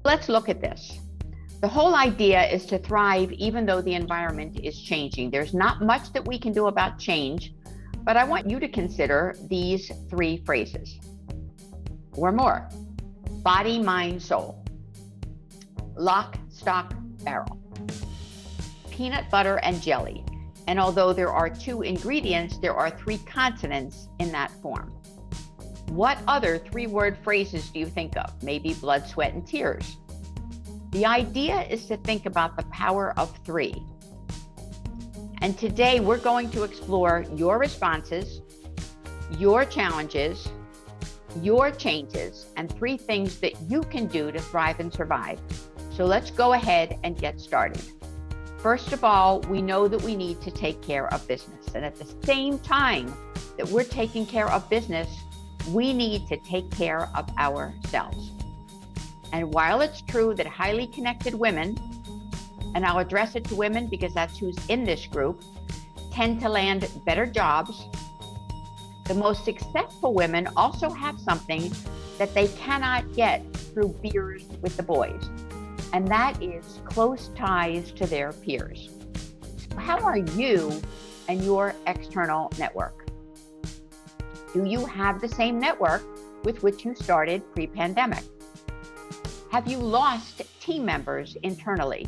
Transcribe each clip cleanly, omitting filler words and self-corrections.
let's look at this. The whole idea is to thrive even though the environment is changing. There's not much that we can do about change, but I want you to consider these 3 phrases or more. Body, mind, soul. Lock, stock, barrel. Peanut butter and jelly. And although there are 2 ingredients, there are 3 consonants in that form. What other 3-word phrases do you think of? Maybe blood, sweat, and tears. The idea is to think about the power of 3. And today we're going to explore your responses, your challenges, your changes, and 3 things that you can do to thrive and survive. So let's go ahead and get started. First of all, we know that we need to take care of business. And at the same time that we're taking care of business, we need to take care of ourselves. And while it's true that highly connected women, and I'll address it to women because that's who's in this group, tend to land better jobs, the most successful women also have something that they cannot get through beers with the boys, and that is close ties to their peers. How are you and your external network? Do you have the same network with which you started pre-pandemic? Have you lost team members internally?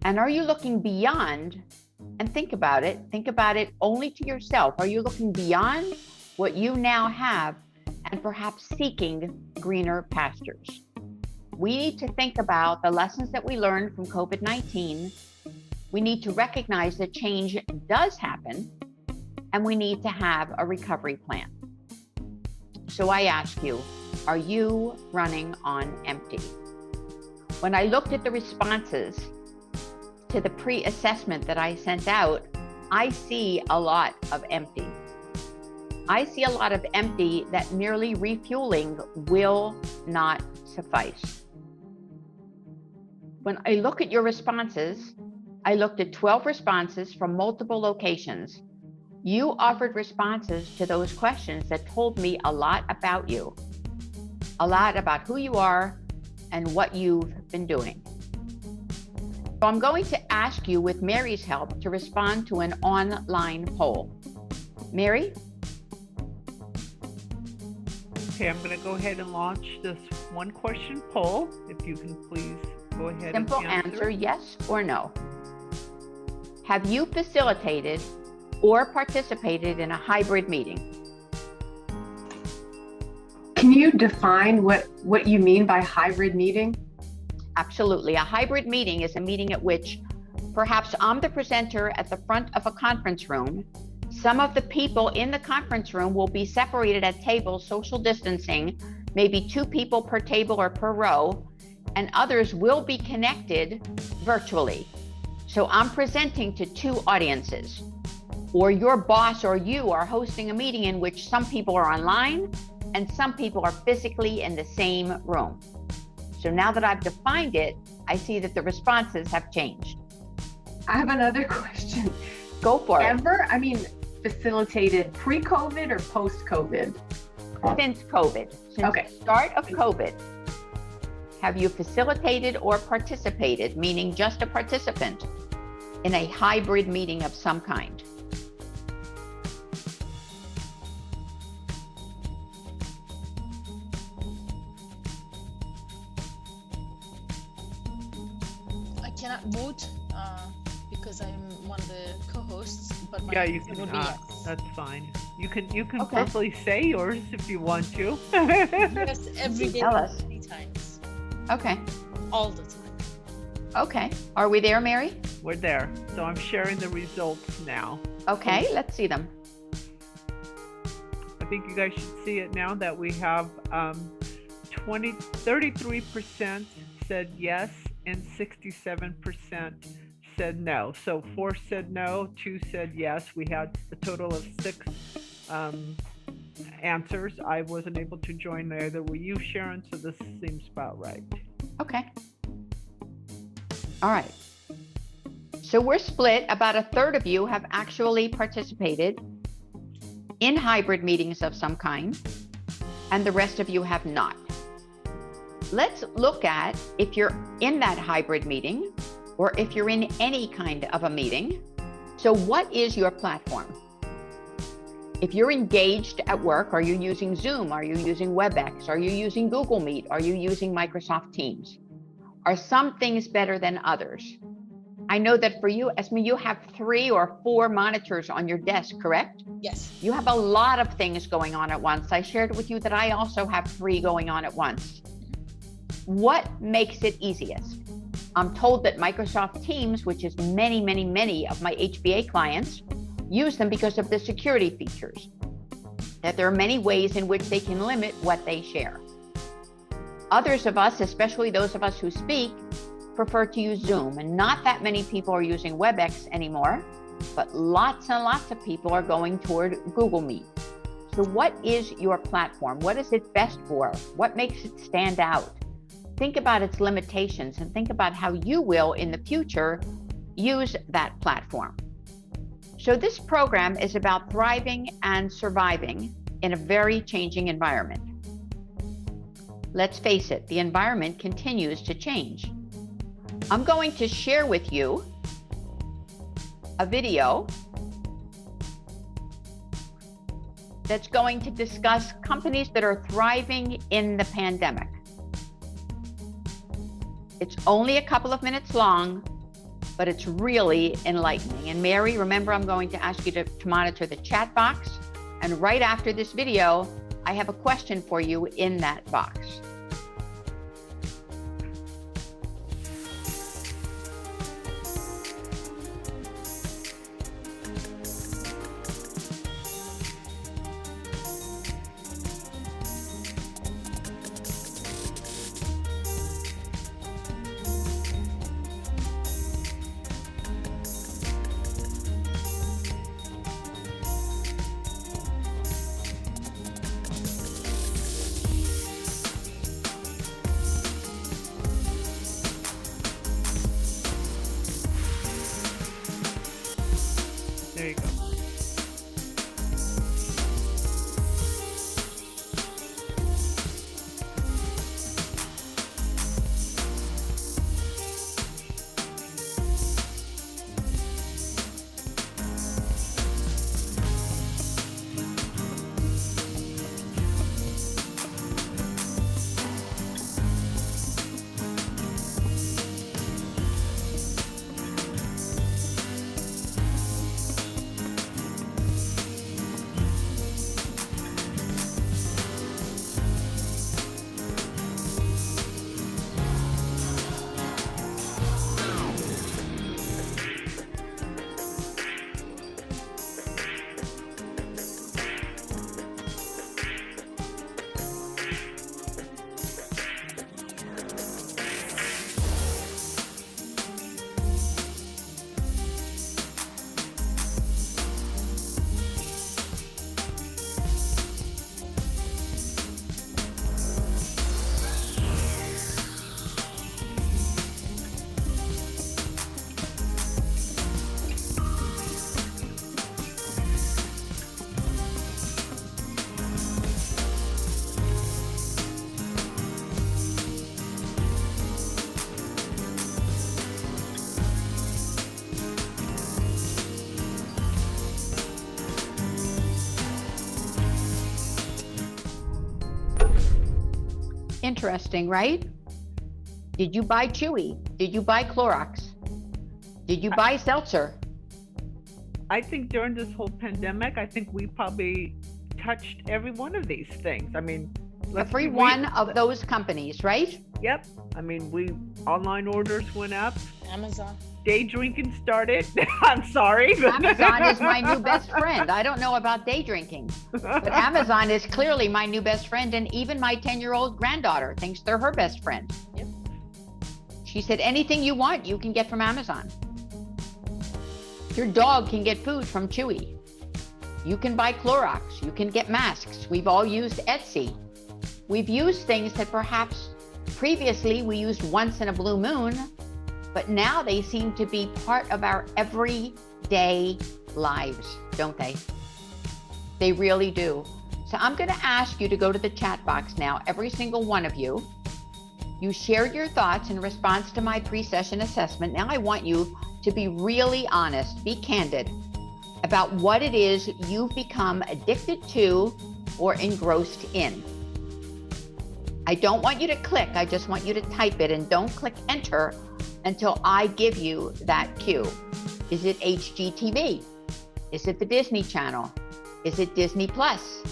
And are you looking beyond, and think about it only to yourself. Are you looking beyond what you now have and perhaps seeking greener pastures? We need to think about the lessons that we learned from COVID-19. We need to recognize that change does happen, and we need to have a recovery plan. So I ask you, are you running on empty? When I looked at the responses to the pre-assessment that I sent out, I see a lot of empty. I see a lot of empty that merely refueling will not suffice. When I look at your responses, I looked at 12 responses from multiple locations. You offered responses to those questions that told me a lot about you, a lot about who you are and what you've been doing. So I'm going to ask you, with Mary's help, to respond to an online poll. Mary? Okay, I'm going to go ahead and launch this 1-question poll. If you can please go ahead Simple and answer. Yes or no. Have you facilitated or participated in a hybrid meeting? Can you define what you mean by hybrid meeting? Absolutely. A hybrid meeting is a meeting at which perhaps I'm the presenter at the front of a conference room. Some of the people in the conference room will be separated at tables, social distancing, maybe 2 people per table or per row, and others will be connected virtually. So I'm presenting to 2 audiences. Or your boss or you are hosting a meeting in which some people are online and some people are physically in the same room. So now that I've defined it, I see that the responses have changed. I have another question. Go for it. Facilitated pre-COVID or post-COVID? Since COVID, since the start of COVID, have you facilitated or participated, meaning just a participant, in a hybrid meeting of some kind? I cannot vote because I'm one of the co-hosts, but my Yeah, you answer can. would be yes. That's fine. You can Okay. verbally say yours if you want to. Yes, every day, Tell us. 3 times, Okay. all the time. Okay. Are we there, Mary? We're there. So I'm sharing the results now. Okay, let's see them. I think you guys should see it now that we have 33% said yes and 67% said no. So 4 said no, 2 said yes. We had a total of 6 answers. I wasn't able to join, neither were you, Sharon, so this seems about right. Okay. All right. So we're split. About 1/3 of you have actually participated in hybrid meetings of some kind, and the rest of you have not. let's look at if you're in that hybrid meeting or if you're in any kind of a meeting. So what is your platform? If you're engaged at work, are you using Zoom? Are you using WebEx? Are you using Google Meet? Are you using Microsoft Teams? Are some things better than others? I know that for you, Esme, you have 3 or 4 monitors on your desk, correct? Yes. You have a lot of things going on at once. I shared with you that I also have 3 going on at once. What makes it easiest? I'm told that Microsoft Teams, which is many of my HBA clients, use them because of the security features, that there are many ways in which they can limit what they share. Others of us, especially those of us who speak, prefer to use Zoom, and not that many people are using WebEx anymore, but lots and lots of people are going toward Google Meet. So what is your platform? What is it best for? What makes it stand out? Think about its limitations and think about how you will in the future use that platform. So this program is about thriving and surviving in a very changing environment. Let's face it, the environment continues to change. I'm going to share with you a video that's going to discuss companies that are thriving in the pandemic. It's only a couple of minutes long, but it's really enlightening. And Mary, remember, I'm going to ask you to monitor the chat box. And right after this video, I have a question for you in that box. There you go. Interesting, right? Did you buy Chewy? Did you buy Clorox? Did you buy Seltzer? I think during this whole pandemic, I think we probably touched every one of these things. I mean, Every one of those companies, right? Yep. I mean, online orders went up. Amazon. Day drinking started. I'm sorry. Amazon is my new best friend. I don't know about day drinking, but Amazon is clearly my new best friend. And even my 10-year-old granddaughter thinks they're her best friend. Yep. She said, anything you want, you can get from Amazon. Your dog can get food from Chewy. You can buy Clorox. You can get masks. We've all used Etsy. We've used things that perhaps previously we used once in a blue moon, but now they seem to be part of our everyday lives, don't they? They really do. So I'm going to ask you to go to the chat box now, every single one of you, You shared your thoughts in response to my pre-session assessment. Now I want you to be really honest, be candid about what it is you've become addicted to or engrossed in. I don't want you to click, I just want you to type it, and don't click enter until I give you that cue. Is it HGTV? Is it the Disney Channel? Is it Disney Plus?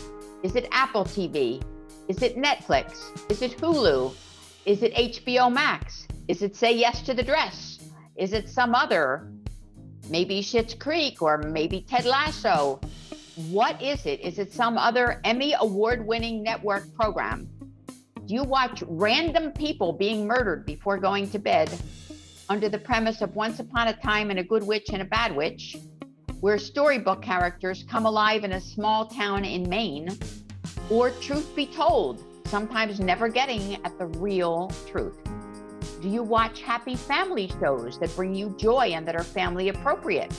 Is it Apple TV? Is it Netflix? Is it Hulu? Is it HBO Max? Is it Say Yes to the Dress? Is it some other, maybe Schitt's Creek or maybe Ted Lasso? What is it? Is it some other Emmy award-winning network program? Do you watch random people being murdered before going to bed under the premise of Once Upon a Time and a Good Witch and a Bad Witch, where storybook characters come alive in a small town in Maine? Or truth be told, sometimes never getting at the real truth? Do you watch happy family shows that bring you joy and that are family appropriate?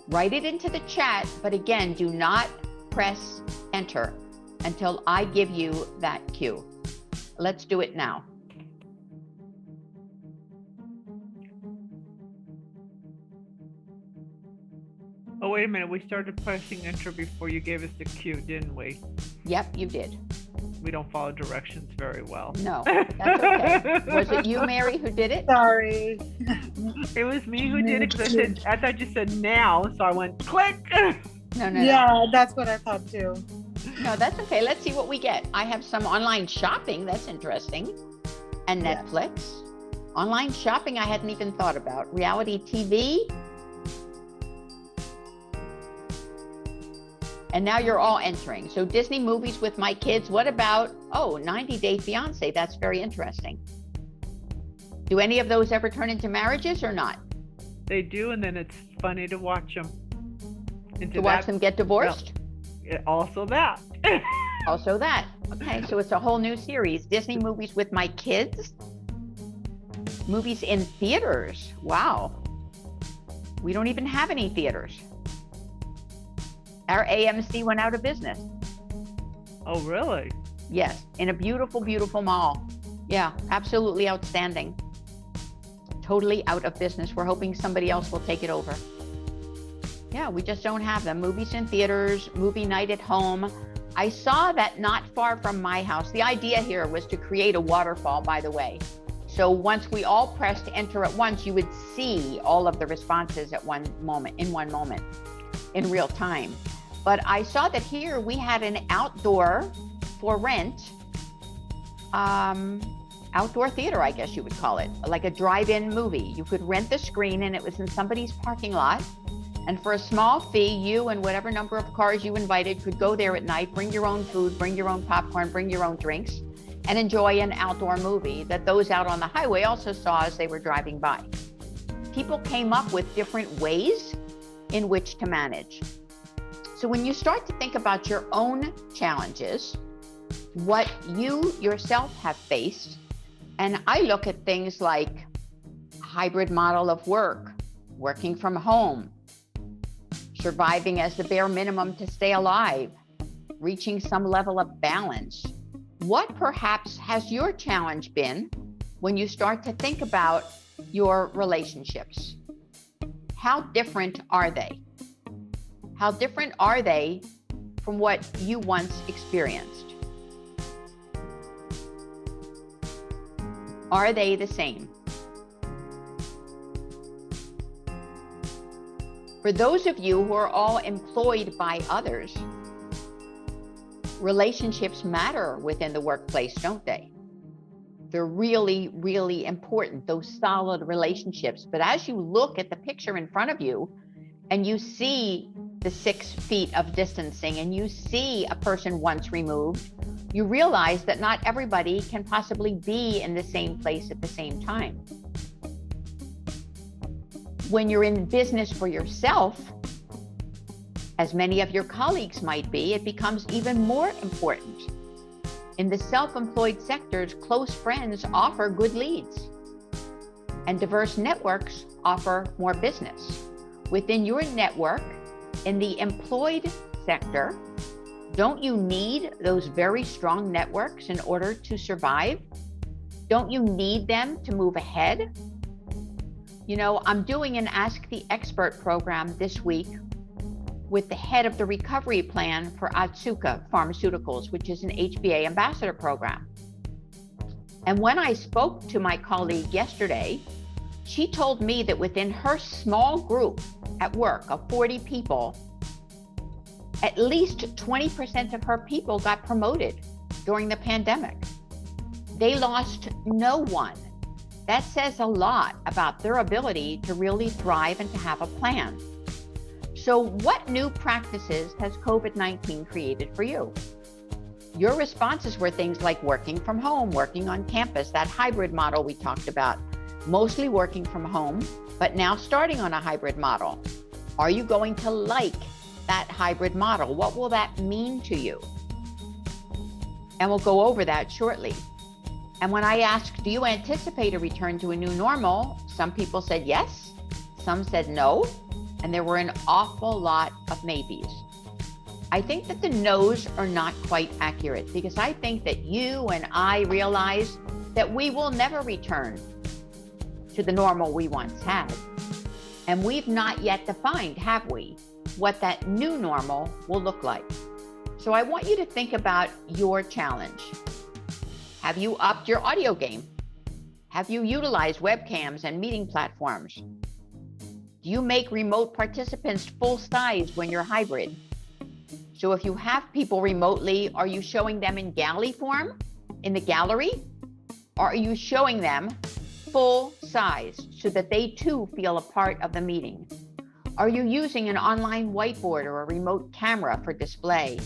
Write it into the chat, but again, do not press enter until I give you that cue. Let's do it now. Oh, wait a minute. We started pressing enter before you gave us the cue, didn't we? Yep, you did. We don't follow directions very well. No, that's okay. Was it you, Mary, who did it? Sorry. It was me who did it because I thought you said now, so I went click. No. Yeah, that's what I thought too. No, that's okay. Let's see what we get. I have some online shopping. That's interesting. And Netflix. Online shopping I hadn't even thought about. Reality TV. And now you're all entering. So Disney movies with my kids. What about, 90 Day Fiance? That's very interesting. Do any of those ever turn into marriages or not? They do, and then it's funny to watch them. Watch them get divorced? Well, also that. Also that. Okay, so it's a whole new series. Disney movies with my kids. Movies in theaters. Wow. We don't even have any theaters. Our AMC went out of business. Oh, really? Yes, in a beautiful, beautiful mall. Yeah, absolutely outstanding. Totally out of business. We're hoping somebody else will take it over. Yeah, we just don't have them. Movies in theaters, movie night at home. I saw that not far from my house. The idea here was to create a waterfall, by the way. So once we all pressed enter at once, you would see all of the responses at one moment, in real time. But I saw that here we had an outdoor for rent, outdoor theater, I guess you would call it, like a drive-in movie. You could rent the screen and it was in somebody's parking lot. And for a small fee, you and whatever number of cars you invited could go there at night, bring your own food, bring your own popcorn, bring your own drinks, and enjoy an outdoor movie that those out on the highway also saw as they were driving by. People came up with different ways in which to manage. So when you start to think about your own challenges, what you yourself have faced, and I look at things like hybrid model of work, working from home, surviving as the bare minimum to stay alive, reaching some level of balance. What perhaps has your challenge been when you start to think about your relationships? How different are they? How different are they from what you once experienced? Are they the same? For those of you who are all employed by others, relationships matter within the workplace, don't they? They're really, really important, those solid relationships. But as you look at the picture in front of you and you see the 6 feet of distancing and you see a person once removed, you realize that not everybody can possibly be in the same place at the same time. When you're in business for yourself, as many of your colleagues might be, it becomes even more important. In the self-employed sectors, close friends offer good leads, and diverse networks offer more business. Within your network, in the employed sector, don't you need those very strong networks in order to survive? Don't you need them to move ahead? You know, I'm doing an Ask the Expert program this week with the head of the recovery plan for Otsuka Pharmaceuticals, which is an HBA ambassador program. And when I spoke to my colleague yesterday, she told me that within her small group at work of 40 people, at least 20% of her people got promoted during the pandemic. They lost no one. That says a lot about their ability to really thrive and to have a plan. So what new practices has COVID-19 created for you? Your responses were things like working from home, working on campus, that hybrid model we talked about, mostly working from home, but now starting on a hybrid model. Are you going to like that hybrid model? What will that mean to you? And we'll go over that shortly. And when I asked, do you anticipate a return to a new normal? Some people said yes, some said no, and there were an awful lot of maybes. I think that the no's are not quite accurate because I think that you and I realize that we will never return to the normal we once had. And we've not yet defined, have we, what that new normal will look like. So I want you to think about your challenge. Have you upped your audio game? Have you utilized webcams and meeting platforms? Do you make remote participants full size when you're hybrid? So if you have people remotely, are you showing them in galley form in the gallery? Or are you showing them full size so that they too feel a part of the meeting? Are you using an online whiteboard or a remote camera for display?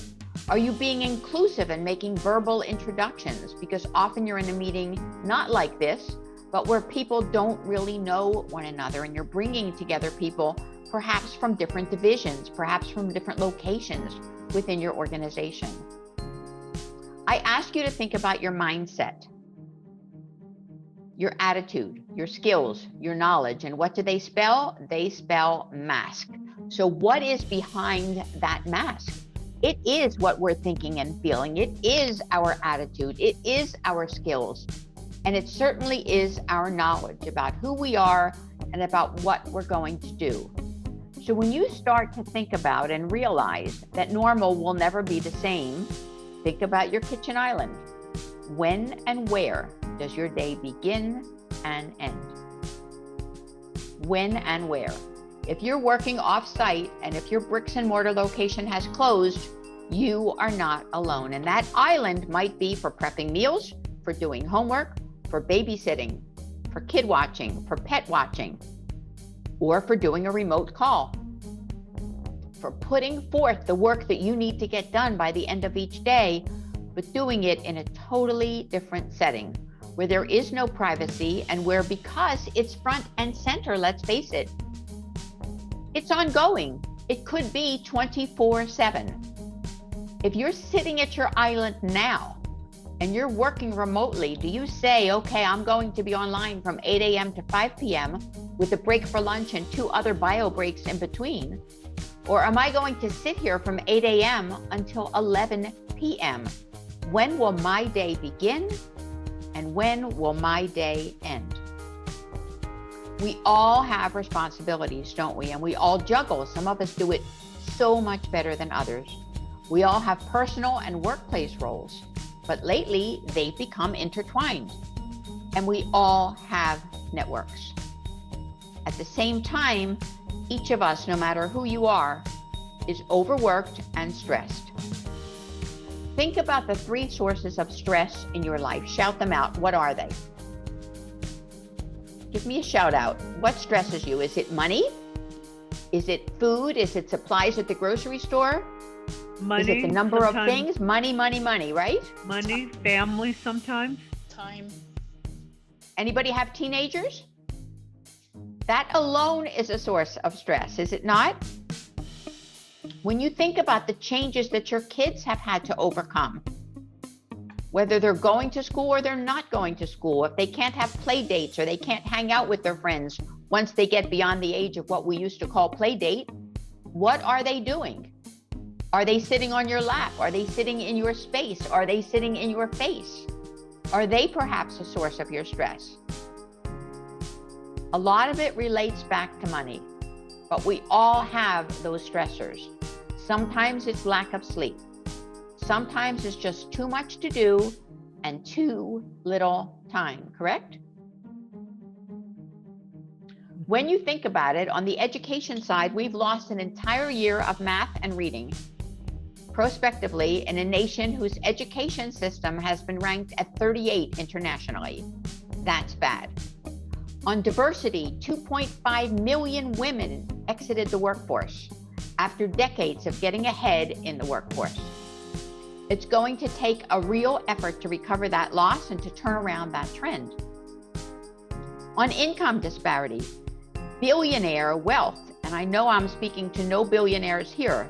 Are you being inclusive and making verbal introductions? Because often you're in a meeting not like this, but where people don't really know one another and you're bringing together people perhaps from different divisions, perhaps from different locations within your organization. I ask you to think about your mindset, your attitude, your skills, your knowledge, and what do they spell? They spell mask. So what is behind that mask? It is what we're thinking and feeling. It is our attitude. It is our skills. And it certainly is our knowledge about who we are and about what we're going to do. So when you start to think about and realize that normal will never be the same, think about your kitchen island. When and where does your day begin and end? When and where? If you're working off-site and if your bricks and mortar location has closed, you are not alone. And that island might be for prepping meals, for doing homework, for babysitting, for kid watching, for pet watching, or for doing a remote call, for putting forth the work that you need to get done by the end of each day, but doing it in a totally different setting where there is no privacy and where, because it's front and center, let's face it, it's ongoing. It could be 24/7. If you're sitting at your island now and you're working remotely, do you say, okay, I'm going to be online from 8 a.m. to 5 p.m. with a break for lunch and 2 other bio breaks in between? Or am I going to sit here from 8 a.m. until 11 p.m.? When will my day begin and when will my day end? We all have responsibilities, don't we? And we all juggle. Some of us do it so much better than others. We all have personal and workplace roles, but lately they've become intertwined. And we all have networks. At the same time, each of us, no matter who you are, is overworked and stressed. Think about the 3 sources of stress in your life. Shout them out. What are they? Give me a shout out. What stresses you? Is it money? Is it food? Is it supplies at the grocery store? Money. Is it the number of things? Money, right? Money, family sometimes. Time. Anybody have teenagers? That alone is a source of stress, is it not? When you think about the changes that your kids have had to overcome, whether they're going to school or they're not going to school, if they can't have play dates or they can't hang out with their friends once they get beyond the age of what we used to call play date, what are they doing? Are they sitting on your lap? Are they sitting in your space? Are they sitting in your face? Are they perhaps a source of your stress? A lot of it relates back to money, but we all have those stressors. Sometimes it's lack of sleep. Sometimes it's just too much to do and too little time, correct? When you think about it, on the education side, we've lost an entire year of math and reading. Prospectively, in a nation whose education system has been ranked at 38 internationally. That's bad. On diversity, 2.5 million women exited the workforce after decades of getting ahead in the workforce. It's going to take a real effort to recover that loss and to turn around that trend. On income disparity, billionaire wealth, and I know I'm speaking to no billionaires here,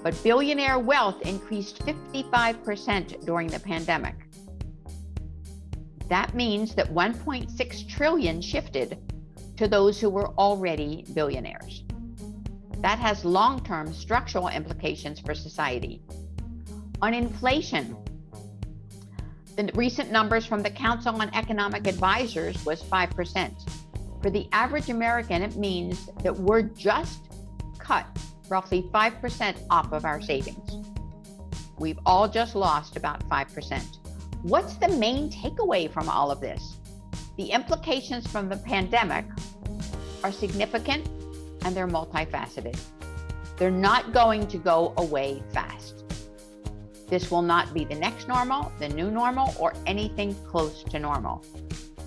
but billionaire wealth increased 55% during the pandemic. That means that 1.6 trillion shifted to those who were already billionaires. That has long-term structural implications for society. On inflation, the recent numbers from the Council on Economic Advisors was 5%. For the average American, it means that we're just cut roughly 5% off of our savings. We've all just lost about 5%. What's the main takeaway from all of this? The implications from the pandemic are significant and they're multifaceted. They're not going to go away fast. This will not be the next normal, the new normal, or anything close to normal.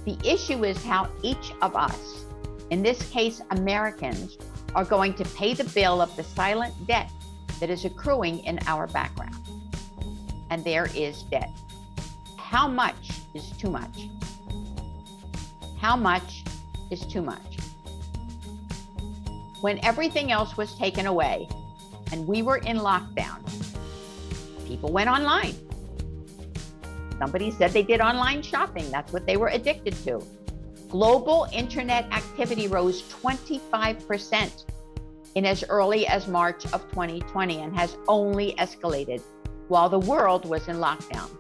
The issue is how each of us, in this case Americans, are going to pay the bill of the silent debt that is accruing in our background. And there is debt. How much is too much? How much is too much? When everything else was taken away and we were in lockdown, people went online. Somebody said they did online shopping. That's what they were addicted to. Global internet activity rose 25% in as early as March of 2020 and has only escalated while the world was in lockdown.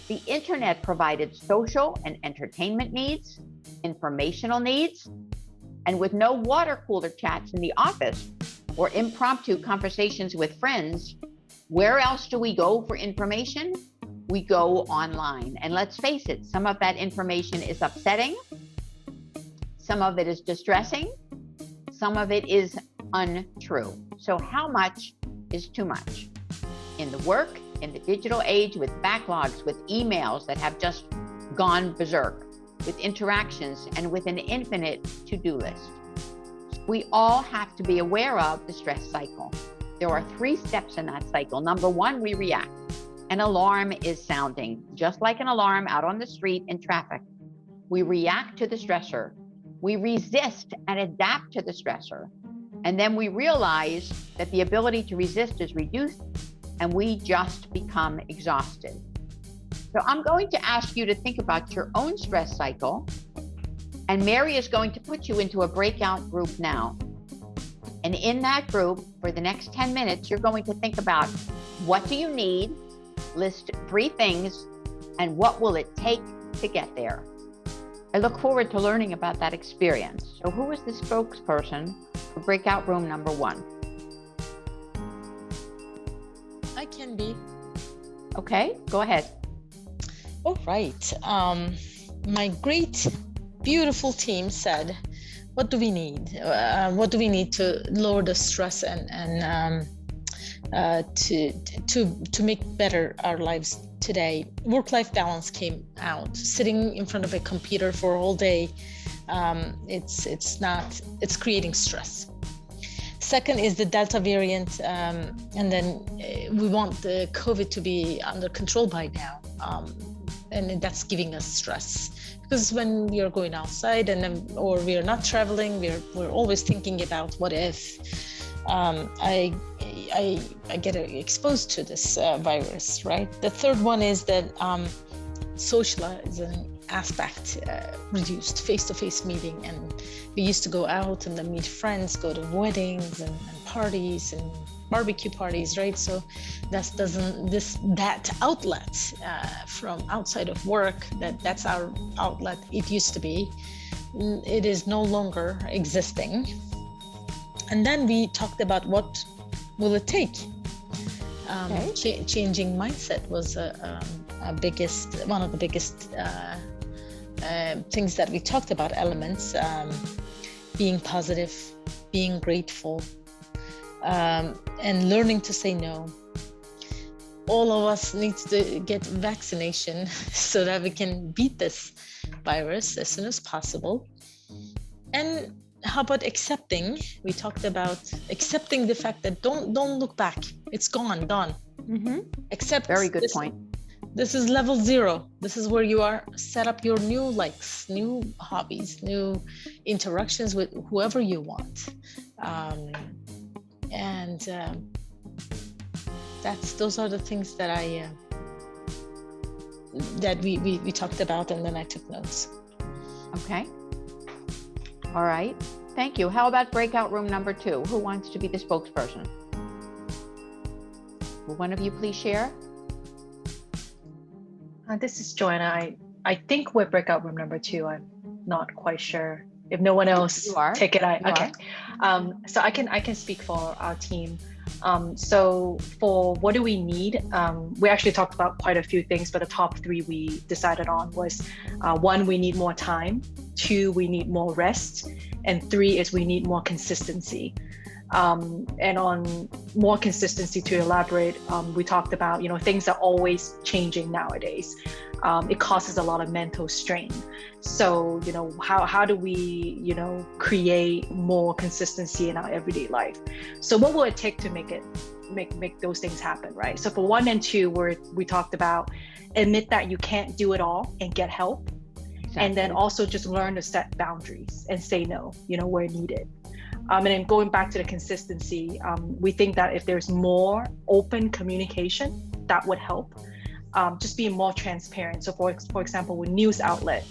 The internet provided social and entertainment needs, informational needs, and with no water cooler chats in the office or impromptu conversations with friends, where else do we go for information? We go online. And let's face it, some of that information is upsetting, some of it is distressing, some of it is untrue. So how much is too much? In the work, in the digital age, with backlogs, with emails that have just gone berserk, with interactions, and with an infinite to-do list. We all have to be aware of the stress cycle. There are 3 steps in that cycle. Number 1, we react. An alarm is sounding, just like an alarm out on the street in traffic. We react to the stressor. We resist and adapt to the stressor. And then we realize that the ability to resist is reduced and we just become exhausted. So I'm going to ask you to think about your own stress cycle. And Mary is going to put you into a breakout group now. And in that group, for the next 10 minutes, you're going to think about what do you need, list 3 things, and what will it take to get there. I look forward to learning about that experience. So who is the spokesperson for breakout room number 1? I can be. Okay, go ahead. All right. My great, beautiful team said, what do we need? What do we need to lower the stress and to make better our lives today? Work-life balance came out. Sitting in front of a computer for a whole day, it's creating stress. Second is the Delta variant, and then we want the COVID to be under control by now, and that's giving us stress. Because when we are going outside or we are not traveling, we're always thinking about what if I get exposed to this virus, right? The third one is that socializing aspect reduced, face-to-face meeting, and we used to go out and then meet friends, go to weddings and parties and barbecue parties, right? So that outlet from outside of work, that's our outlet. It used to be. It is no longer existing. And then we talked about what will it take. Changing mindset was one of the biggest things that we talked about. Elements, being positive, being grateful, and learning to say no. All of us need to get vaccination so that we can beat this virus as soon as possible. And how about accepting? We talked about accepting the fact that don't look back. It's gone, done. Mm-hmm. Accept. Very good point. This is level 0. This is where you are. Set up your new likes, new hobbies, new interactions with whoever you want. Those are the things that we talked about, and then I took notes. Okay. All right. Thank you. How about breakout room number 2? Who wants to be the spokesperson? Will one of you please share? This is Joanna. I think we're breakout room number 2. I'm not quite sure. If no one else take it, okay. So I can speak for our team. So for what do we need? We actually talked about quite a few things, but the top 3 we decided on was 1, we need more time. 2, we need more rest. And 3 is we need more consistency. And on more consistency, to elaborate, we talked about, things are always changing nowadays. It causes a lot of mental strain. So, how do we, create more consistency in our everyday life? So what will it take to make those things happen, right? So for 1 and 2, we talked about admit that you can't do it all and get help. Exactly. And then also just learn to set boundaries and say no, where needed. And then going back to the consistency, we think that if there's more open communication, that would help. Just being more transparent. So for example, with news outlet,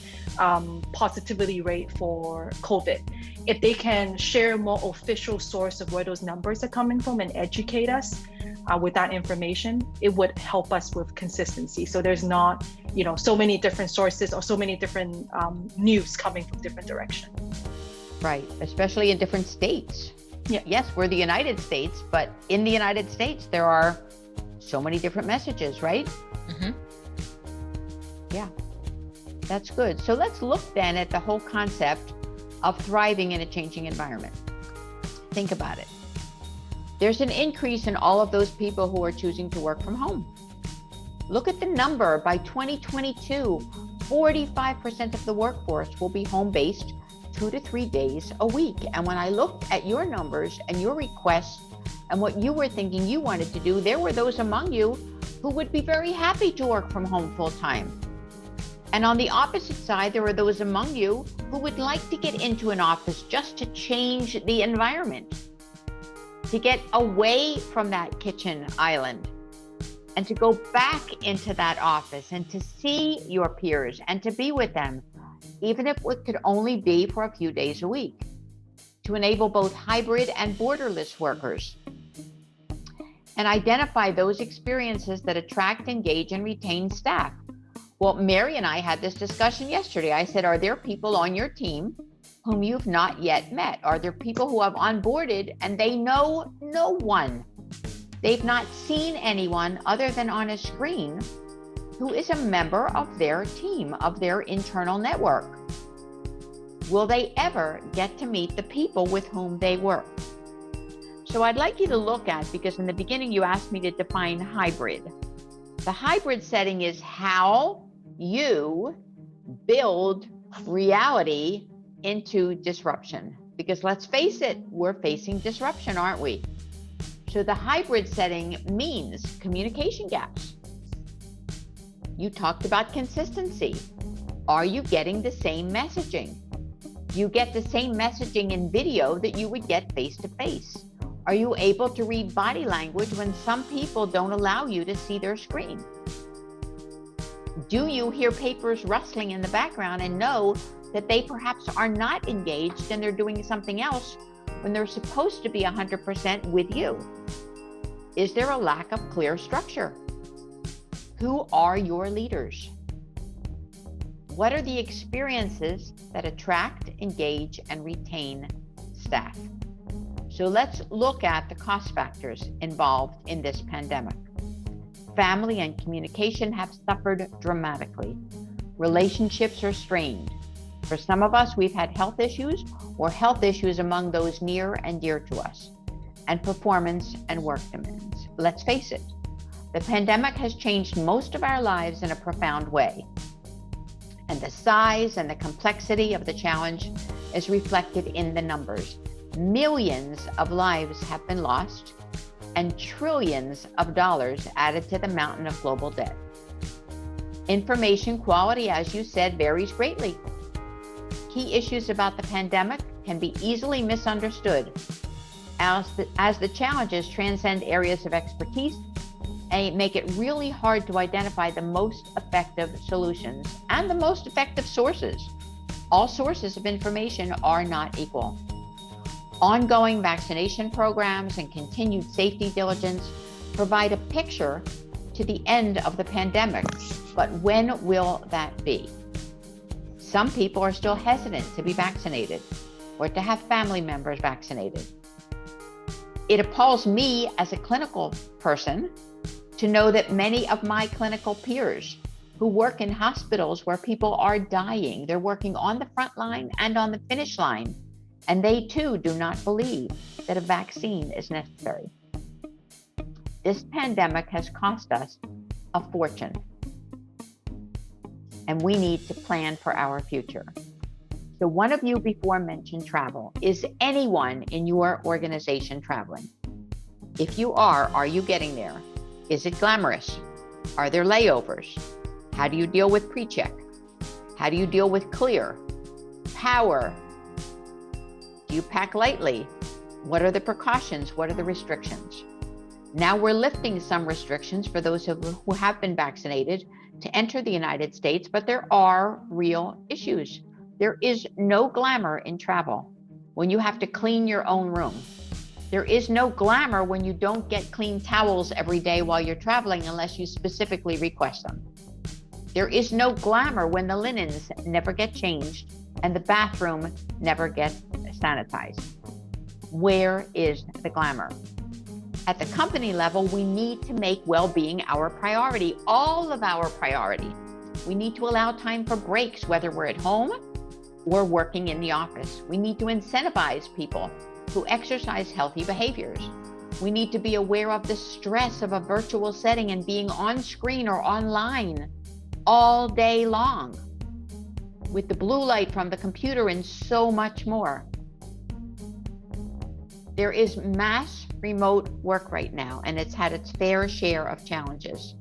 positivity rate for COVID, if they can share more official source of where those numbers are coming from and educate us with that information, it would help us with consistency. So there's not, so many different sources or so many different news coming from different directions. Right, especially in different states. Yeah. Yes, we're the United States, but in the United States, there are so many different messages, right? Mm-hmm. Yeah, that's good. So let's look then at the whole concept of thriving in a changing environment. Think about it. There's an increase in all of those people who are choosing to work from home. Look at the number. By 2022, 45% of the workforce will be home-based 2 to 3 days a week. And when I looked at your numbers and your requests and what you were thinking you wanted to do, there were those among you who would be very happy to work from home full time. And on the opposite side, there are those among you who would like to get into an office just to change the environment, to get away from that kitchen island and to go back into that office and to see your peers and to be with them, even if it could only be for a few days a week, to enable both hybrid and borderless workers, and identify those experiences that attract, engage, and retain staff. Well, Mary and I had this discussion yesterday. I said, are there people on your team whom you've not yet met? Are there people who have onboarded and they know no one? They've not seen anyone other than on a screen who is a member of their team, of their internal network. Will they ever get to meet the people with whom they work? So I'd like you to look at, because in the beginning you asked me to define hybrid. The hybrid setting is how you build reality into disruption. Because let's face it, we're facing disruption, aren't we? So the hybrid setting means communication gaps. You talked about consistency. Are you getting the same messaging? You get the same messaging in video that you would get face-to-face. Are you able to read body language when some people don't allow you to see their screen? Do you hear papers rustling in the background and know that they perhaps are not engaged and they're doing something else when they're supposed to be 100% with you? Is there a lack of clear structure? Who are your leaders? What are the experiences that attract, engage, and retain staff? So let's look at the cost factors involved in this pandemic. Family and communication have suffered dramatically. Relationships are strained. For some of us, we've had health issues or health issues among those near and dear to us, and performance and work demands. Let's face it, the pandemic has changed most of our lives in a profound way. And the size and the complexity of the challenge is reflected in the numbers. Millions of lives have been lost and trillions of dollars added to the mountain of global debt. Information quality, as you said, varies greatly. Key issues about the pandemic can be easily misunderstood as the challenges transcend areas of expertise and make it really hard to identify the most effective solutions and the most effective sources. All sources of information are not equal. Ongoing vaccination programs and continued safety diligence provide a picture to the end of the pandemic, but when will that be? Some people are still hesitant to be vaccinated or to have family members vaccinated. It appalls me as a clinical person to know that many of my clinical peers who work in hospitals where people are dying, they're working on the front line and on the finish line, and they too do not believe that a vaccine is necessary. This pandemic has cost us a fortune, and we need to plan for our future. So one of you before mentioned travel. Is anyone in your organization traveling? If you are you getting there? Is it glamorous? Are there layovers? How do you deal with pre-check? How do you deal with clear? Power? Do you pack lightly? What are the precautions? What are the restrictions? Now we're lifting some restrictions for those who have been vaccinated to enter the United States, but there are real issues. There is no glamour in travel when you have to clean your own room. There is no glamour when you don't get clean towels every day while you're traveling unless you specifically request them. There is no glamour when the linens never get changed and the bathroom never gets sanitized. Where is the glamour? At the company level, we need to make well-being our priority, all of our priority. We need to allow time for breaks, whether we're at home or working in the office. We need to incentivize people who exercise healthy behaviors. We need to be aware of the stress of a virtual setting and being on screen or online all day long with the blue light from the computer and so much more. There is mass remote work right now, and it's had its fair share of challenges.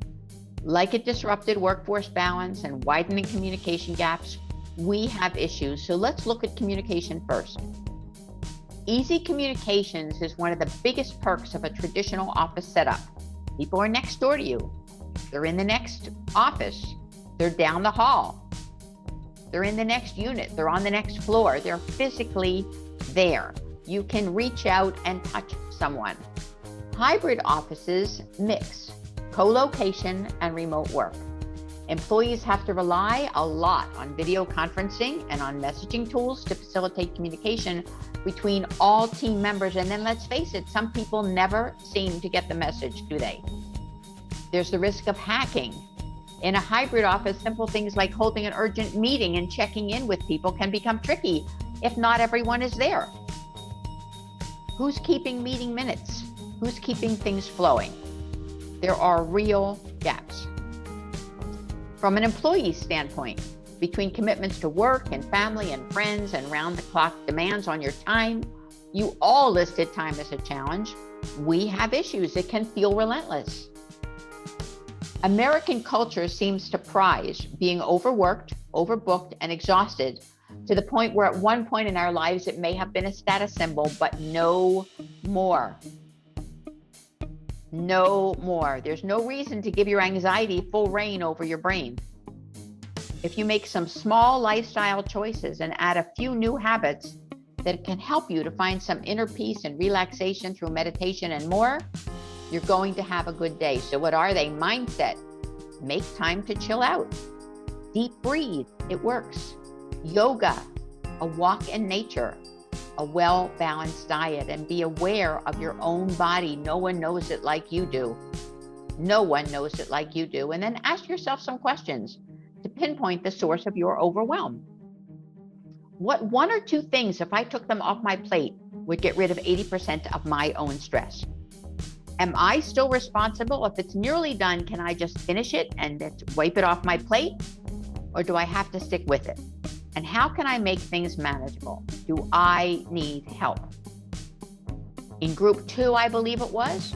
Like it disrupted workforce balance and widening communication gaps, we have issues. So let's look at communication first. Easy communications is one of the biggest perks of a traditional office setup. People are next door to you. They're in the next office. They're down the hall. They're in the next unit. They're on the next floor. They're physically there. You can reach out and touch someone. Hybrid offices mix co-location and remote work. Employees have to rely a lot on video conferencing and on messaging tools to facilitate communication between all team members. And then let's face it, some people never seem to get the message, do they? There's the risk of hacking. In a hybrid office, simple things like holding an urgent meeting and checking in with people can become tricky if not everyone is there. Who's keeping meeting minutes? Who's keeping things flowing? There are real gaps. From an employee standpoint, between commitments to work and family and friends and round-the-clock demands on your time, you all listed time as a challenge. We have issues. It can feel relentless. American culture seems to prize being overworked, overbooked, and exhausted to the point where at one point in our lives it may have been a status symbol, but no more. No more. There's no reason to give your anxiety full reign over your brain. If you make some small lifestyle choices and add a few new habits that can help you to find some inner peace and relaxation through meditation and more, you're going to have a good day. So what are they? Mindset. Make time to chill out. Deep breathe. It works. Yoga. A walk in nature. A well-balanced diet, and be aware of your own body. No one knows it like you do. No one knows it like you do. And then ask yourself some questions to pinpoint the source of your overwhelm. What one or two things, if I took them off my plate, would get rid of 80% of my own stress? Am I still responsible? If it's nearly done, can I just finish it and wipe it off my plate? Or do I have to stick with it? And how can I make things manageable? Do I need help? In group 2, I believe it was,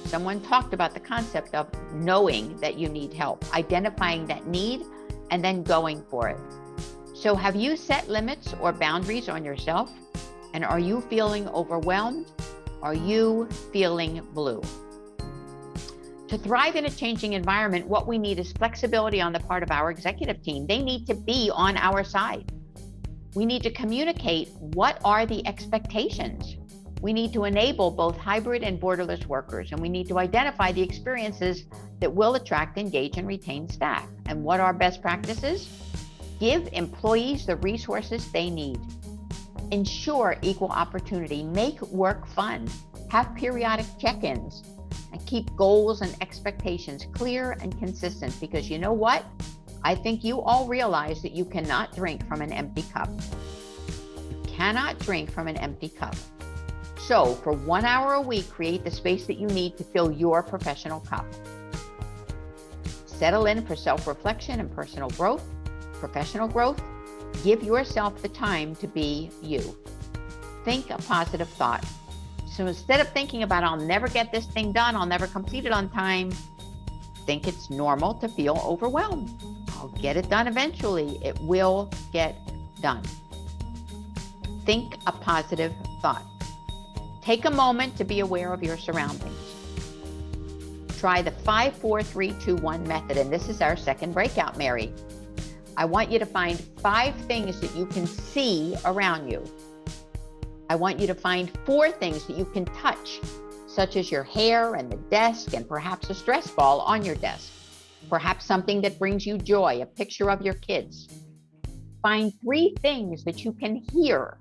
someone talked about the concept of knowing that you need help, identifying that need, and then going for it. So have you set limits or boundaries on yourself? And are you feeling overwhelmed? Are you feeling blue? To thrive in a changing environment, what we need is flexibility on the part of our executive team. They need to be on our side. We need to communicate what are the expectations. We need to enable both hybrid and borderless workers, and we need to identify the experiences that will attract, engage, and retain staff. And what are best practices? Give employees the resources they need. Ensure equal opportunity. Make work fun. Have periodic check-ins. And keep goals and expectations clear and consistent, because you know what? I think you all realize that you cannot drink from an empty cup. You cannot drink from an empty cup. So for 1 hour a week, create the space that you need to fill your professional cup. Settle in for self-reflection and personal growth, professional growth. Give yourself the time to be you. Think a positive thought. So instead of thinking about, I'll never get this thing done, I'll never complete it on time, think it's normal to feel overwhelmed. I'll get it done eventually. It will get done. Think a positive thought. Take a moment to be aware of your surroundings. Try the 5-4-3-2-1 method, and this is our second breakout, Mary. I want you to find 5 things that you can see around you. I want you to find 4 things that you can touch, such as your hair and the desk and perhaps a stress ball on your desk, perhaps something that brings you joy, a picture of your kids. Find 3 things that you can hear,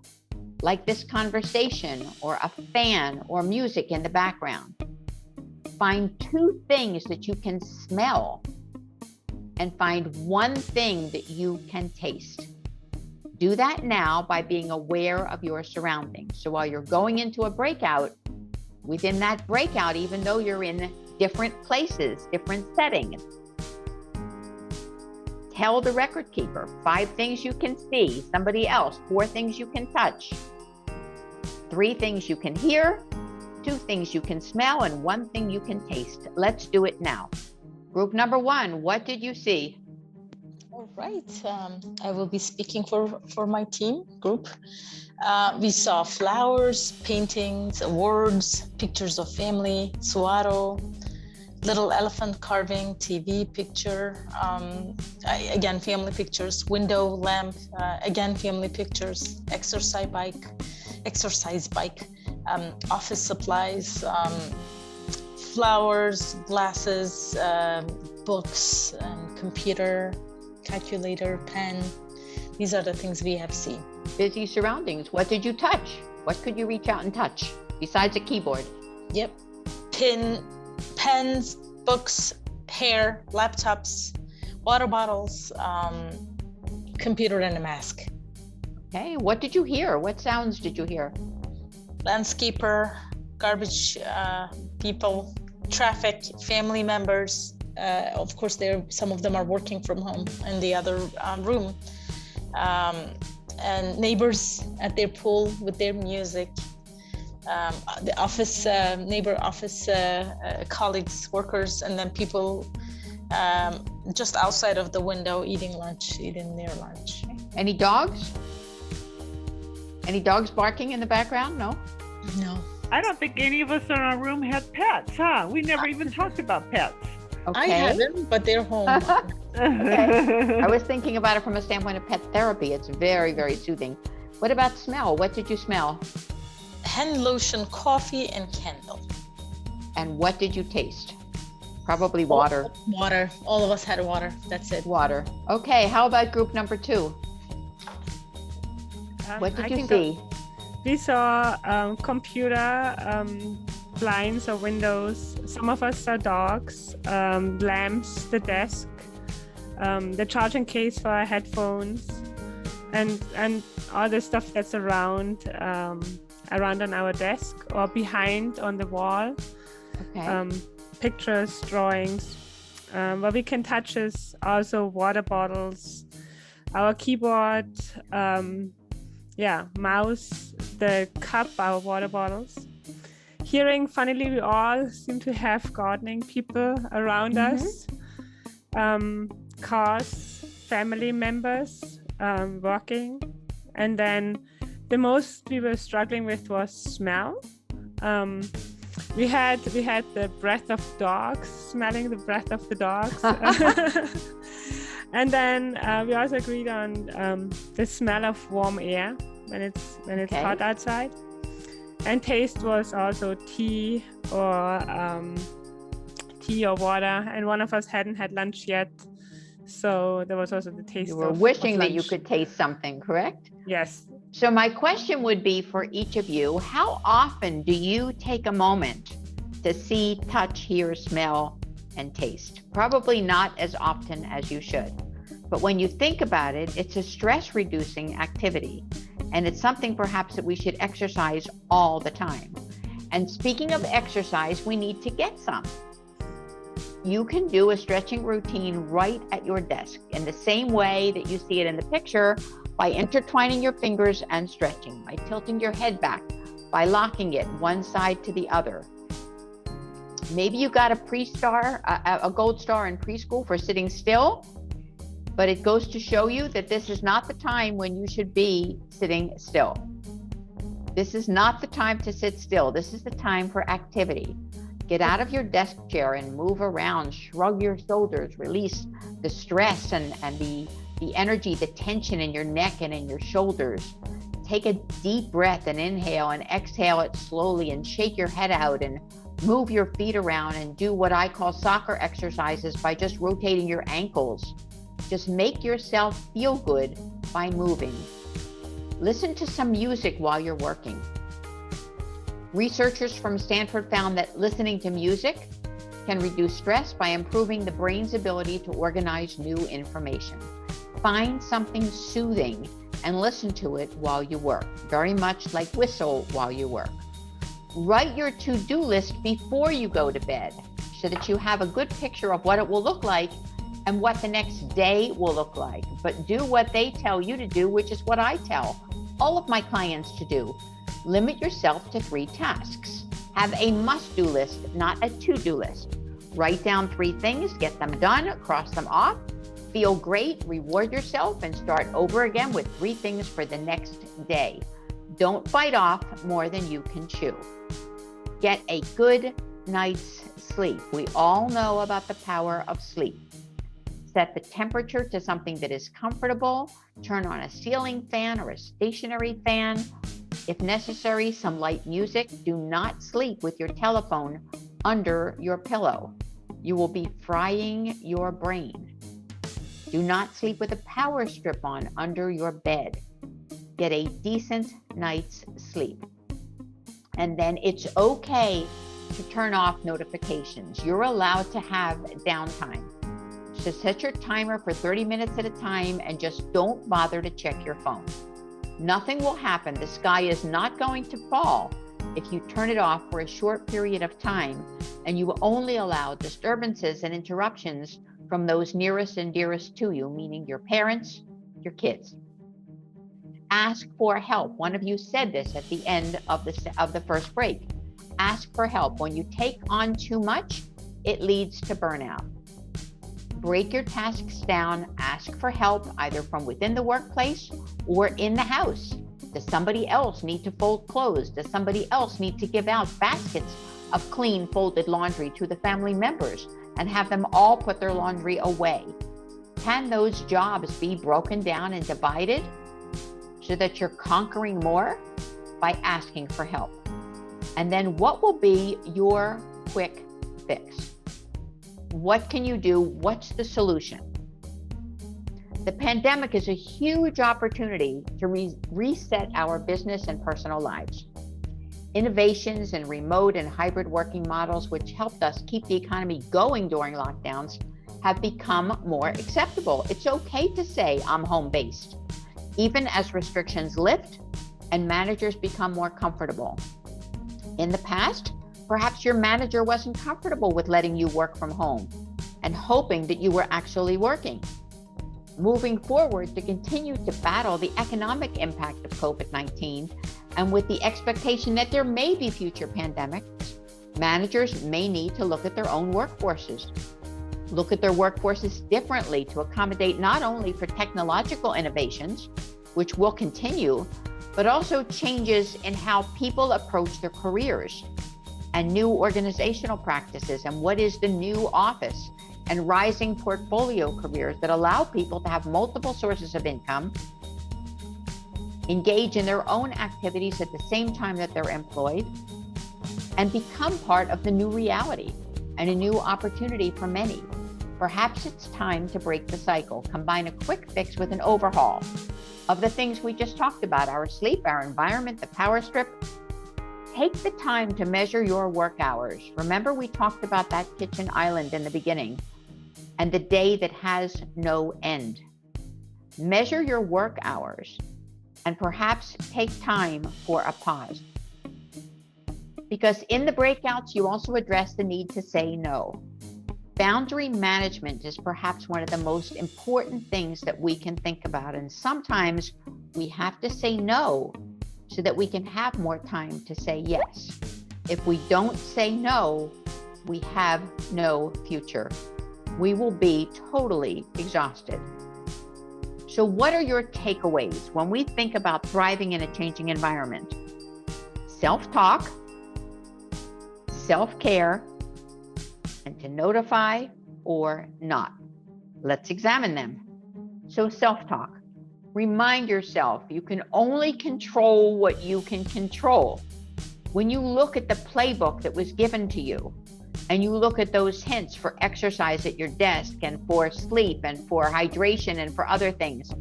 like this conversation or a fan or music in the background. Find 2 things that you can smell, and find 1 thing that you can taste. Do that now by being aware of your surroundings. So while you're going into a breakout, within that breakout, even though you're in different places, different settings, tell the record keeper 5 things you can see, somebody else, 4 things you can touch, 3 things you can hear, 2 things you can smell, and 1 thing you can taste. Let's do it now. Group number 1, what did you see? All right, I will be speaking for my team group. We saw flowers, paintings, awards, pictures of family, Suaro, little elephant carving, TV picture, again, family pictures, window lamp, again, family pictures, exercise bike, office supplies, flowers, glasses, books, computer, calculator, pen. These are the things we have seen. Busy surroundings. What did you touch? What could you reach out and touch besides a keyboard? Yep. Pens, books, hair, laptops, water bottles, computer, and a mask. Okay. What did you hear? What sounds did you hear? Landscaper, garbage people, traffic, family members. Of course, some of them are working from home in the other room. And neighbors at their pool with their music. The office, neighbor office colleagues, workers, and then people just outside of the window eating their lunch. Any dogs? Any dogs barking in the background? No? No. I don't think any of us in our room had pets, huh? We never even talked about pets. Okay. I haven't, but they're home. Okay. I was thinking about it from a standpoint of pet therapy. It's very, very soothing. What about smell? What did you smell? Hand lotion, coffee, and candle. And what did you taste? Probably water. Water. All of us had water. That's it. Water. Okay. How about group number 2? What did you see? We saw computer, blinds or windows. Some of us saw dogs, lamps, the desk, the charging case for our headphones, and all the stuff that's around on our desk or behind on the wall. Okay. Pictures, drawings. What we can touch is also water bottles, our keyboard, mouse, the cup, our water bottles. Hearing, funnily, we all seem to have gardening people around us. Cars, family members working. And then the most we were struggling with was smell. We had the breath of dogs, smelling the breath of the dogs. And then we also agreed on the smell of warm air when it's hot outside. And taste was also tea or water. And one of us hadn't had lunch yet, so there was also the taste. You were of wishing that lunch. you could taste something, correct? Yes. So my question would be for each of you, how often do you take a moment to see, touch, hear, smell, and taste? Probably not as often as you should. But when you think about it, it's a stress-reducing activity. And it's something perhaps that we should exercise all the time. And speaking of exercise, we need to get some. You can do a stretching routine right at your desk in the same way that you see it in the picture, by intertwining your fingers and stretching, by tilting your head back, by locking it one side to the other. Maybe you got a gold star in preschool for sitting still, but it goes to show you that this is not the time when you should be sitting still. This is not the time to sit still. This is the time for activity. Get out of your desk chair and move around, shrug your shoulders, release the stress and the energy, the tension in your neck and in your shoulders. Take a deep breath and inhale and exhale it slowly and shake your head out and move your feet around and do what I call soccer exercises by just rotating your ankles. Just make yourself feel good by moving. Listen to some music while you're working. Researchers from Stanford found that listening to music can reduce stress by improving the brain's ability to organize new information. Find something soothing and listen to it while you work, very much like whistle while you work. Write your to-do list before you go to bed so that you have a good picture of what it will look like and what the next day will look like. But do what they tell you to do, which is what I tell all of my clients to do. Limit yourself to 3 tasks. Have a must-do list, not a to-do list. Write down 3 things, get them done, cross them off, feel great, reward yourself, and start over again with 3 things for the next day. Don't bite off more than you can chew. Get a good night's sleep. We all know about the power of sleep. Set the temperature to something that is comfortable. Turn on a ceiling fan or a stationary fan. If necessary, some light music. Do not sleep with your telephone under your pillow. You will be frying your brain. Do not sleep with a power strip on under your bed. Get a decent night's sleep. And then it's okay to turn off notifications. You're allowed to have downtime. So set your timer for 30 minutes at a time and just don't bother to check your phone. Nothing will happen. The sky is not going to fall if you turn it off for a short period of time and you only allow disturbances and interruptions from those nearest and dearest to you, meaning your parents, your kids. Ask for help. One of you said this at the end of the first break. Ask for help. When you take on too much, it leads to burnout. Break your tasks down, ask for help either from within the workplace or in the house. Does somebody else need to fold clothes? Does somebody else need to give out baskets of clean folded laundry to the family members and have them all put their laundry away? Can those jobs be broken down and divided so that you're conquering more by asking for help? And then what will be your quick fix? What can you do? What's the solution? The pandemic is a huge opportunity to reset our business and personal lives. Innovations in remote and hybrid working models, which helped us keep the economy going during lockdowns, have become more acceptable. It's okay to say I'm home-based, even as restrictions lift and managers become more comfortable. In the past, perhaps your manager wasn't comfortable with letting you work from home and hoping that you were actually working. Moving forward, to continue to battle the economic impact of COVID-19 and with the expectation that there may be future pandemics, managers may need to look at their own workforces. Look at their workforces differently to accommodate not only for technological innovations, which will continue, but also changes in how people approach their careers and new organizational practices and what is the new office and rising portfolio careers that allow people to have multiple sources of income, engage in their own activities at the same time that they're employed, and become part of the new reality and a new opportunity for many. Perhaps it's time to break the cycle, combine a quick fix with an overhaul of the things we just talked about, our sleep, our environment, the power strip. Take the time to measure your work hours. Remember, we talked about that kitchen island in the beginning and the day that has no end. Measure your work hours and perhaps take time for a pause. Because in the breakouts, you also address the need to say no. Boundary management is perhaps one of the most important things that we can think about. And sometimes we have to say no so that we can have more time to say yes. If we don't say no, we have no future. We will be totally exhausted. So what are your takeaways when we think about thriving in a changing environment? Self-talk, self-care, and to notify or not. Let's examine them. So self-talk. Remind yourself you can only control what you can control. When you look at the playbook that was given to you, and you look at those hints for exercise at your desk and for sleep and for hydration and for other things,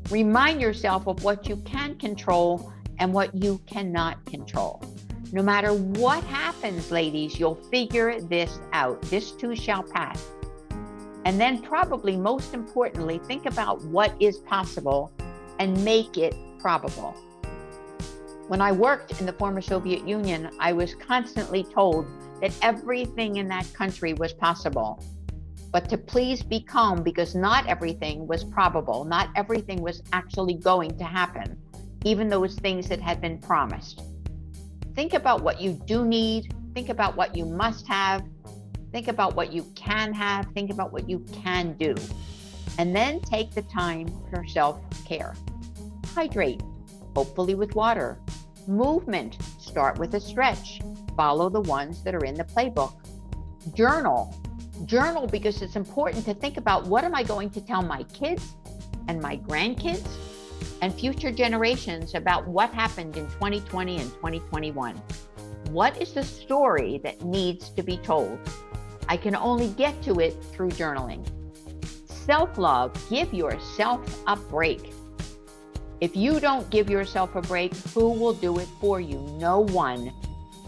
remind yourself of what you can control and what you cannot control. No matter what happens, ladies, you'll figure this out. This too shall pass. And then probably most importantly, think about what is possible and make it probable. When I worked in the former Soviet Union, I was constantly told that everything in that country was possible. But to please be calm, because not everything was probable. Not everything was actually going to happen, even those things that had been promised. Think about what you do need. Think about what you must have. Think about what you can have. Think about what you can do. And then take the time for self-care. Hydrate, hopefully with water. Movement, start with a stretch. Follow the ones that are in the playbook. Journal. Journal because it's important to think about what am I going to tell my kids and my grandkids and future generations about what happened in 2020 and 2021. What is the story that needs to be told? I can only get to it through journaling. Self-love, give yourself a break. If you don't give yourself a break, who will do it for you? No one.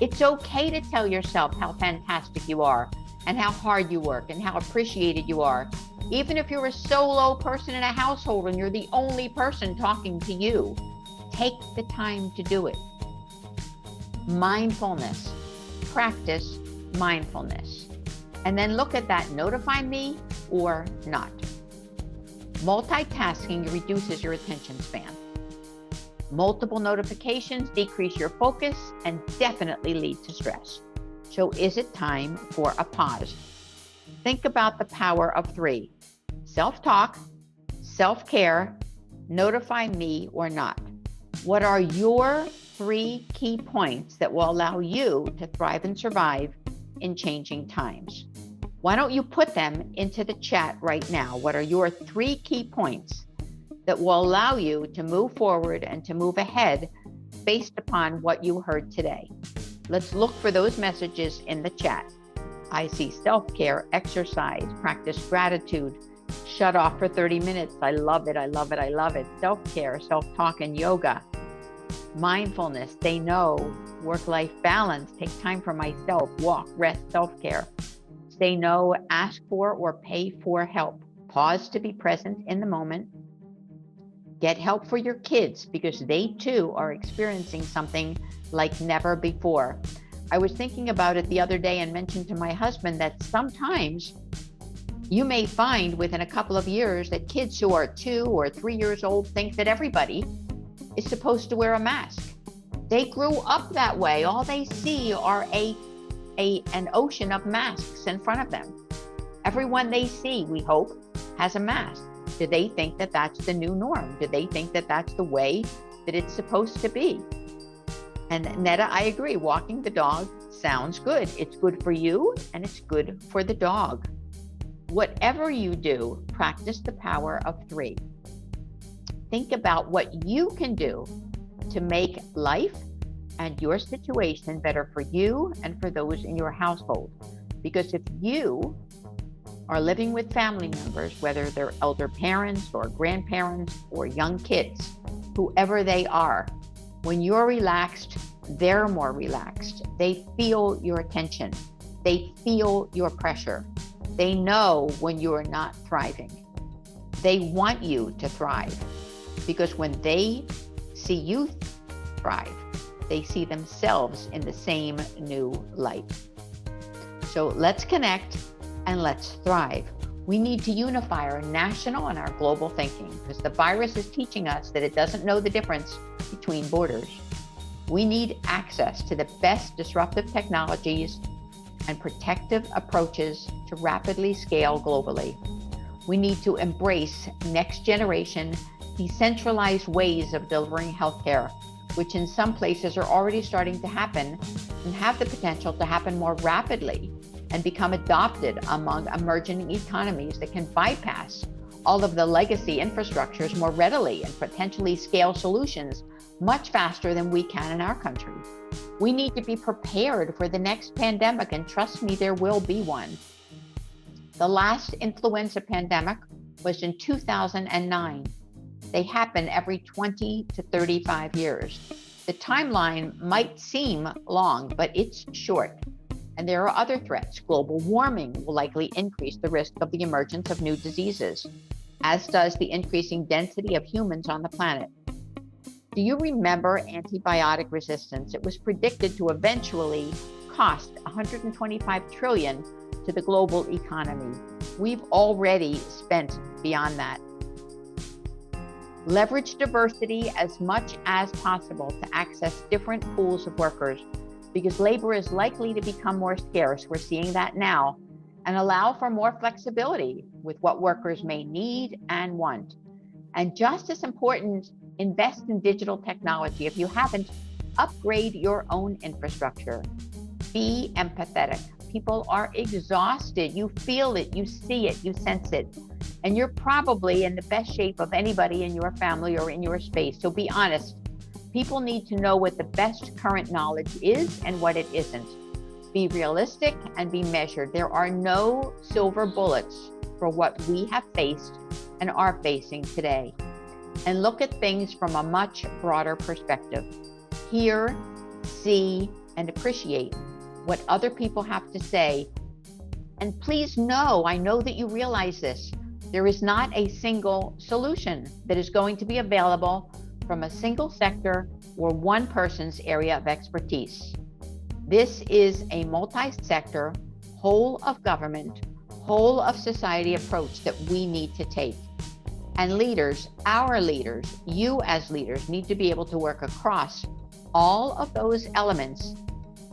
It's okay to tell yourself how fantastic you are and how hard you work and how appreciated you are. Even if you're a solo person in a household and you're the only person talking to you, take the time to do it. Mindfulness, practice mindfulness. And then look at that, notify me or not. Multitasking reduces your attention span. Multiple notifications decrease your focus and definitely lead to stress. So is it time for a pause? Think about the power of 3. Self-talk, self-care, notify me or not. What are your 3 key points that will allow you to thrive and survive in changing times? Why don't you put them into the chat right now? What are your 3 key points that will allow you to move forward and to move ahead based upon what you heard today? Let's look for those messages in the chat. I see self-care, exercise, practice gratitude, shut off for 30 minutes. I love it, I love it, I love it. Self-care, self-talk and yoga. Mindfulness, they know. Work-life balance, take time for myself, walk, rest, self-care. Say no, ask for or pay for help. Pause to be present in the moment. Get help for your kids because they too are experiencing something like never before. I was thinking about it the other day and mentioned to my husband that sometimes you may find within a couple of years that kids who are 2 or 3 years old think that everybody is supposed to wear a mask. They grew up that way. All they see are an ocean of masks in front of them. Everyone they see, we hope, has a mask. Do they think that that's the new norm? Do they think that that's the way that it's supposed to be? And Netta, I agree, walking the dog sounds good. It's good for you and it's good for the dog. Whatever you do, practice the power of 3. Think about what you can do to make life and your situation better for you and for those in your household. Because if you are living with family members, whether they're elder parents or grandparents or young kids, whoever they are, when you're relaxed, they're more relaxed. They feel your attention. They feel your pressure. They know when you are not thriving. They want you to thrive because when they see you thrive, they see themselves in the same new light. So let's connect and let's thrive. We need to unify our national and our global thinking because the virus is teaching us that it doesn't know the difference between borders. We need access to the best disruptive technologies and protective approaches to rapidly scale globally. We need to embrace next generation, decentralized ways of delivering healthcare, which in some places are already starting to happen and have the potential to happen more rapidly and become adopted among emerging economies that can bypass all of the legacy infrastructures more readily and potentially scale solutions much faster than we can in our country. We need to be prepared for the next pandemic, and trust me, there will be one. The last influenza pandemic was in 2009. They happen every 20 to 35 years. The timeline might seem long, but it's short. And there are other threats. Global warming will likely increase the risk of the emergence of new diseases, as does the increasing density of humans on the planet. Do you remember antibiotic resistance? It was predicted to eventually cost $125 trillion to the global economy. We've already spent beyond that. Leverage diversity as much as possible to access different pools of workers because labor is likely to become more scarce. We're seeing that now, and allow for more flexibility with what workers may need and want. And just as important, invest in digital technology. If you haven't, upgrade your own infrastructure. Be empathetic. People are exhausted. You feel it, you see it, you sense it. And you're probably in the best shape of anybody in your family or in your space. So be honest. People need to know what the best current knowledge is and what it isn't. Be realistic and be measured. There are no silver bullets for what we have faced and are facing today. And look at things from a much broader perspective. Hear, see, and appreciate what other people have to say. And please know, I know that you realize this, there is not a single solution that is going to be available from a single sector or one person's area of expertise. This is a multi-sector, whole of government, whole of society approach that we need to take. And leaders, our leaders, you as leaders need to be able to work across all of those elements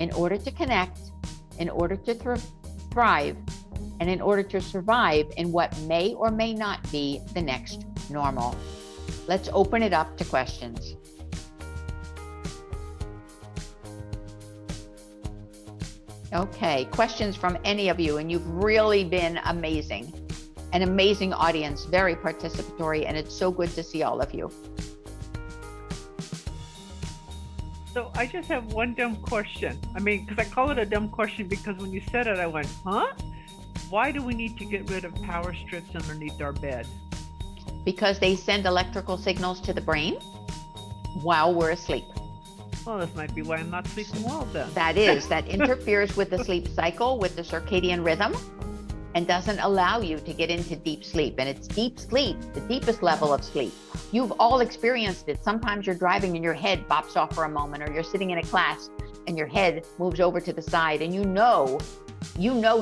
in order to connect, in order to thrive, and in order to survive in what may or may not be the next normal. Let's open it up to questions. Okay, questions from any of you, and you've really been amazing. An amazing audience, very participatory, and it's so good to see all of you. So I just have one dumb question. I mean, because I call it a dumb question because when you said it, I went, huh? Why do we need to get rid of power strips underneath our bed? Because they send electrical signals to the brain while we're asleep. Well, this might be why I'm not sleeping well then. That interferes with the sleep cycle, with the circadian rhythm, and doesn't allow you to get into deep sleep. And it's deep sleep, the deepest level of sleep. You've all experienced it. Sometimes you're driving and your head bops off for a moment, or you're sitting in a class and your head moves over to the side, and you know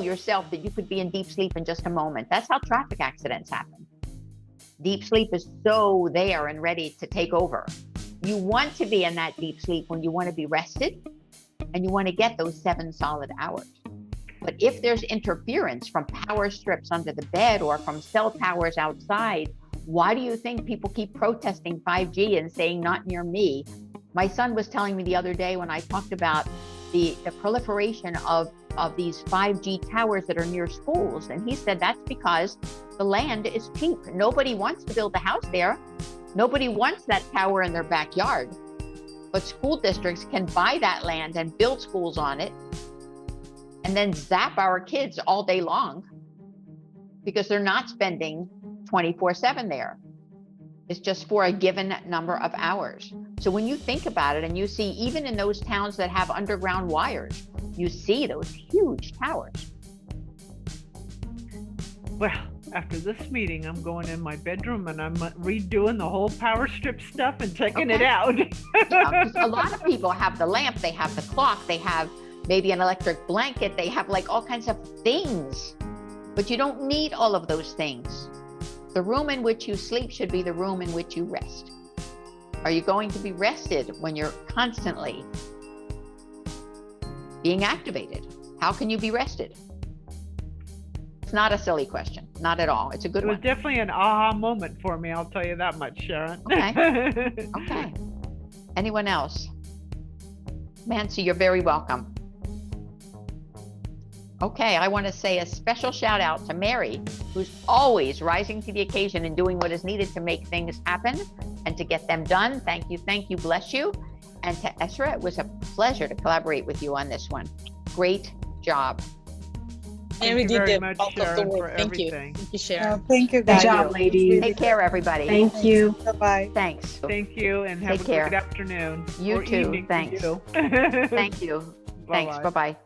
yourself that you could be in deep sleep in just a moment. That's how traffic accidents happen. Deep sleep is so there and ready to take over. You want to be in that deep sleep when you want to be rested and you want to get those 7 solid hours. But if there's interference from power strips under the bed or from cell towers outside, why do you think people keep protesting 5G and saying not near me? My son was telling me the other day when I talked about the proliferation of these 5G towers that are near schools. And he said that's because the land is cheap. Nobody wants to build a house there. Nobody wants that tower in their backyard. But school districts can buy that land and build schools on it and then zap our kids all day long because they're not spending 24/7 there. It's just for a given number of hours. So when you think about it and you see, even in those towns that have underground wires, you see those huge towers. Well, after this meeting, I'm going in my bedroom and I'm redoing the whole power strip stuff and checking it out. Yeah, a lot of people have the lamp, they have the clock, they have maybe an electric blanket, they have like all kinds of things, but you don't need all of those things. The room in which you sleep should be the room in which you rest. Are you going to be rested when you're constantly being activated? How can you be rested? It's not a silly question, not at all. It's a good one. It was definitely an aha moment for me, I'll tell you that much, Sharon. Okay. Okay. Anyone else? Nancy, you're very welcome. Okay, I want to say a special shout out to Mary, who's always rising to the occasion and doing what is needed to make things happen and to get them done. Thank you, bless you. And to Esra, it was a pleasure to collaborate with you on this one. Great job. Mary did the bulk of the work. Thank you. everything. Thank you, Sharon. Thank you, Good guys. job, ladies. Take care, everybody. Thank you. Bye-bye. Thanks. Thank you, and have Take a care. good afternoon. You or too. evening for Thanks. you. Thank you. Thanks. Bye-bye. Bye-bye.